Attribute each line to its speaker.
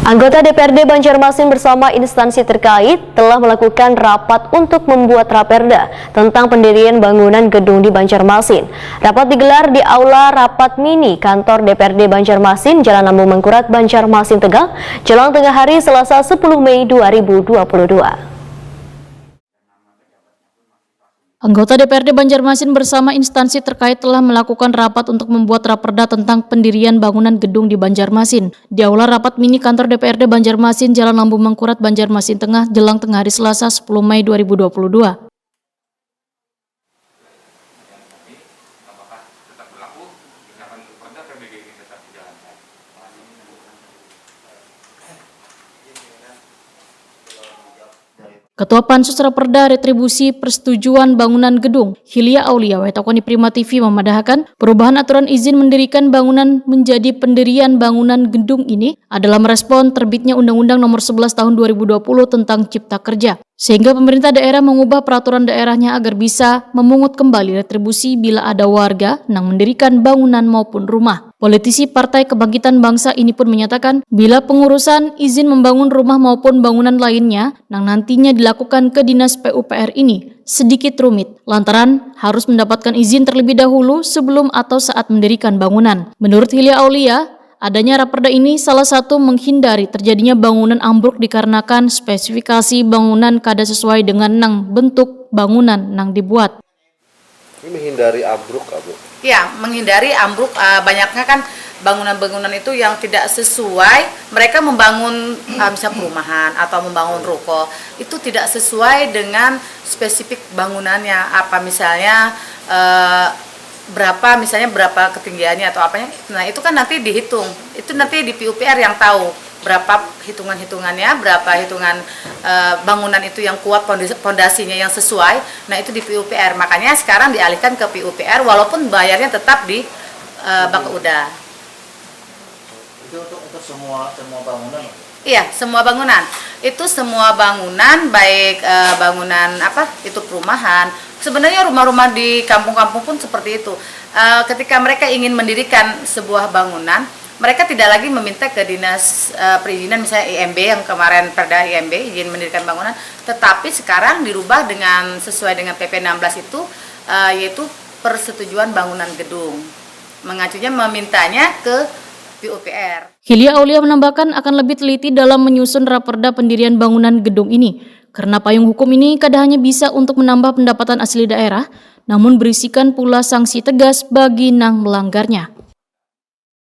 Speaker 1: Anggota DPRD Banjarmasin bersama instansi terkait telah melakukan rapat untuk membuat raperda tentang pendirian bangunan gedung di Banjarmasin. Rapat digelar di Aula Rapat Mini Kantor DPRD Banjarmasin, Jalan Lambung Mangkurat, Banjarmasin, Tegal, jelang tengah hari Selasa 10 Mei 2022.
Speaker 2: Anggota DPRD Banjarmasin bersama instansi terkait telah melakukan rapat untuk membuat raperda tentang pendirian bangunan gedung di Banjarmasin. Di Aula Rapat Mini Kantor DPRD Banjarmasin, Jalan Lambung Mangkurat, Banjarmasin Tengah, jelang tengah hari Selasa 10 Mei 2022. Ketua Pansus Raperda Retribusi Persetujuan Bangunan Gedung, Hilya Aulia Waitokoni Prima TV memadahkan perubahan aturan izin mendirikan bangunan menjadi pendirian bangunan gedung ini adalah merespon terbitnya Undang-Undang Nomor 11 Tahun 2020 tentang Cipta Kerja, sehingga pemerintah daerah mengubah peraturan daerahnya agar bisa memungut kembali retribusi bila ada warga yang mendirikan bangunan maupun rumah. Politisi Partai Kebangkitan Bangsa ini pun menyatakan bila pengurusan izin membangun rumah maupun bangunan lainnya yang nantinya dilakukan ke Dinas PUPR ini sedikit rumit lantaran harus mendapatkan izin terlebih dahulu sebelum atau saat mendirikan bangunan. Menurut Hilya Aulia, adanya raperda ini salah satu menghindari terjadinya bangunan ambruk dikarenakan spesifikasi bangunan kada sesuai dengan nang bentuk bangunan nang dibuat.
Speaker 3: Ini menghindari ambruk, Bu?
Speaker 4: Ya, menghindari ambruk. Banyaknya kan bangunan-bangunan itu yang tidak sesuai. Mereka membangun misalnya perumahan atau membangun ruko, itu tidak sesuai dengan spesifik bangunannya. Apa misalnya berapa ketinggiannya atau apanya. Nah, itu kan nanti dihitung. Itu nanti di PUPR yang tahu berapa hitungan-hitungannya, berapa hitungan bangunan itu yang kuat, pondasinya yang sesuai. Nah, itu di PUPR. Makanya sekarang dialihkan ke PUPR walaupun bayarnya tetap di Bapeuda.
Speaker 5: Itu untuk semua bangunan?
Speaker 4: Iya, semua bangunan. Itu semua bangunan, baik bangunan itu perumahan. Sebenarnya rumah-rumah di kampung-kampung pun seperti itu. Ketika mereka ingin mendirikan sebuah bangunan, mereka tidak lagi meminta ke dinas perizinan, misalnya IMB yang kemarin Perda IMB izin mendirikan bangunan, tetapi sekarang dirubah dengan sesuai dengan PP 16 itu, yaitu persetujuan bangunan gedung. Mengacunya memintanya ke PUPR.
Speaker 2: Hilya Aulia menambahkan akan lebih teliti dalam menyusun raperda pendirian bangunan gedung ini, karena payung hukum ini kadang hanya bisa untuk menambah pendapatan asli daerah, namun berisikan pula sanksi tegas bagi nang melanggarnya.